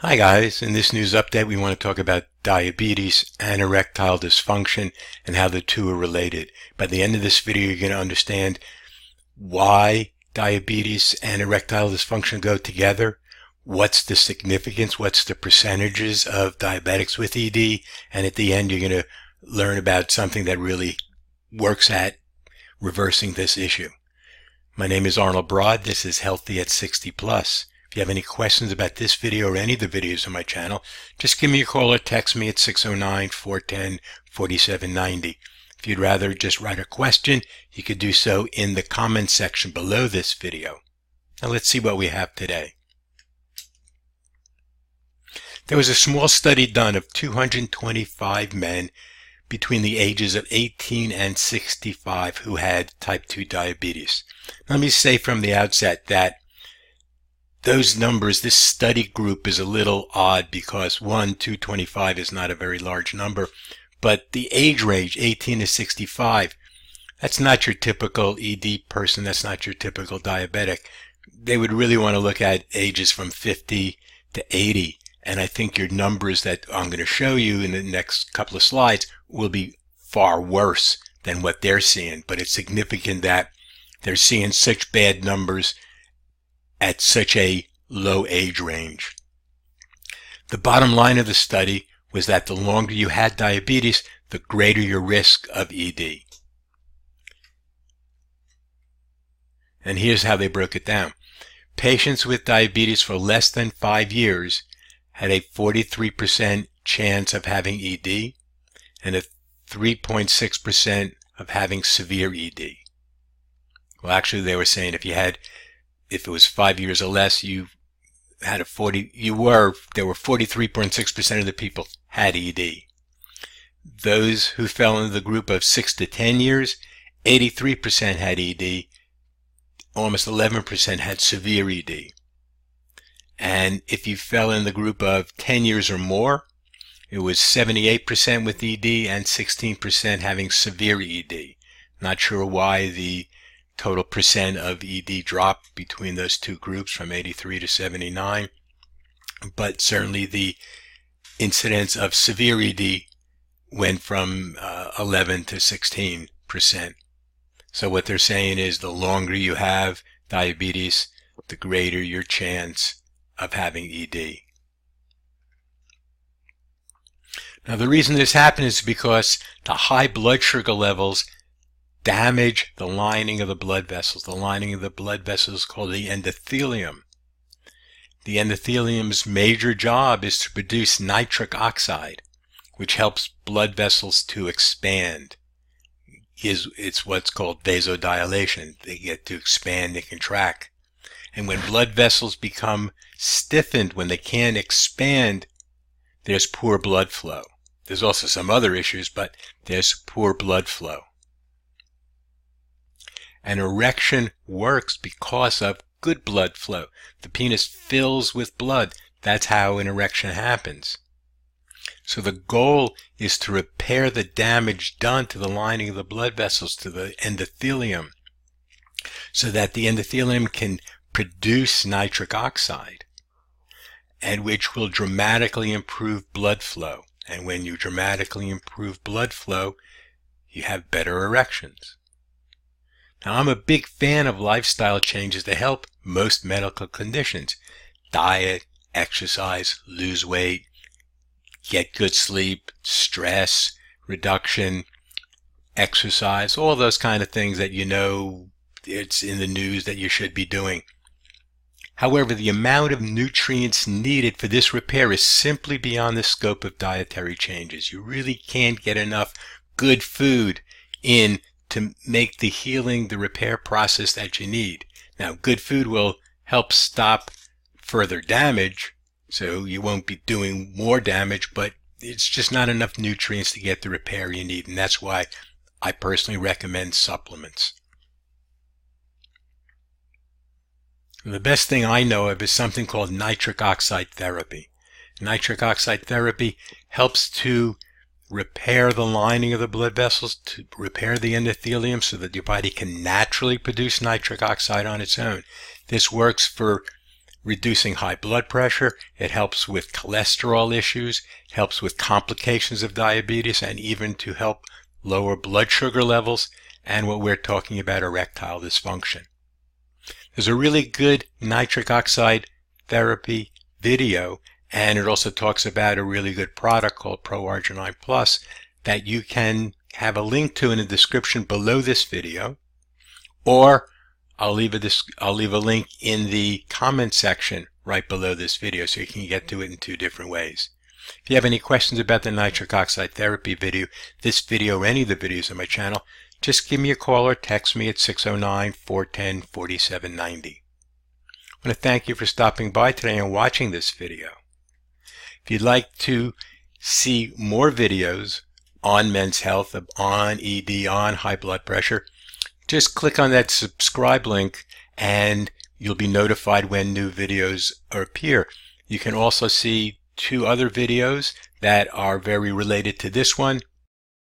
Hi guys, in this news update we want to talk about diabetes and erectile dysfunction and how the two are related. By the end of this video you're going to understand why diabetes and erectile dysfunction go together, what's the significance, what's the percentages of diabetics with ED, and at the end you're going to learn about something that really works at reversing this issue. My name is Arnold Broad. This is Healthy at 60 Plus. If you have any questions about this video or any of the videos on my channel, just give me a call or text me at 609-410-4790. If you'd rather just write a question, you could do so in the comment section below this video. Now let's see what we have today. There was a small study done of 225 men between the ages of 18 and 65 who had type 2 diabetes. Let me say from the outset that those numbers, this study group is a little odd because 225 is not a very large number, but the age range, 18 to 65, that's not your typical ED person, that's not your typical diabetic. They would really want to look at ages from 50 to 80, and I think your numbers that I'm going to show you in the next couple of slides will be far worse than what they're seeing, but it's significant that they're seeing such bad numbers at such a low age range. The bottom line of the study was that the longer you had diabetes, the greater your risk of ED. And here's how they broke it down. Patients with diabetes for less than 5 years had a 43% chance of having ED and a 3.6% of having severe ED. Well, actually they were saying if it was 5 years or less, there were 43.6% of the people had ED. Those who fell into the group of 6 to 10 years, 83% had ED, almost 11% had severe ED. And if you fell in the group of 10 years or more, it was 78% with ED and 16% having severe ED. Not sure why the total percent of ED dropped between those two groups from 83 to 79, but certainly the incidence of severe ED went from 11 to 16%. So what they're saying is the longer you have diabetes, the greater your chance of having ED. Now the reason this happens is because the high blood sugar levels damage the lining of the blood vessels. The lining of the blood vessels is called the endothelium. The endothelium's major job is to produce nitric oxide, which helps blood vessels to expand. It's what's called vasodilation. They get to expand and contract. And when blood vessels become stiffened, when they can't expand, there's poor blood flow. There's also some other issues, but there's poor blood flow. An erection works because of good blood flow. The penis fills with blood. That's how an erection happens. So the goal is to repair the damage done to the lining of the blood vessels, to the endothelium, so that the endothelium can produce nitric oxide, and which will dramatically improve blood flow. And when you dramatically improve blood flow, you have better erections. Now, I'm a big fan of lifestyle changes to help most medical conditions. Diet, exercise, lose weight, get good sleep, stress reduction, exercise, all those kind of things that you know it's in the news that you should be doing. However, the amount of nutrients needed for this repair is simply beyond the scope of dietary changes. You really can't get enough good food in to make the healing, the repair process that you need. Now, good food will help stop further damage, so you won't be doing more damage, but it's just not enough nutrients to get the repair you need, and that's why I personally recommend supplements. The best thing I know of is something called nitric oxide therapy. Nitric oxide therapy helps to repair the lining of the blood vessels, to repair the endothelium so that your body can naturally produce nitric oxide on its own. This works for reducing high blood pressure. It helps with cholesterol issues, helps with complications of diabetes, and even to help lower blood sugar levels and what we're talking about, erectile dysfunction. There's a really good nitric oxide therapy video, and it also talks about a really good product called Pro-Arginine Plus that you can have a link to in the description below this video, or I'll leave a link in the comment section right below this video so you can get to it in 2 different ways. If you have any questions about the nitric oxide therapy video, this video, or any of the videos on my channel, just give me a call or text me at 609-410-4790. I want to thank you for stopping by today and watching this video. If you'd like to see more videos on men's health, on ED, on high blood pressure, just click on that subscribe link and you'll be notified when new videos appear. You can also see 2 other videos that are very related to this one.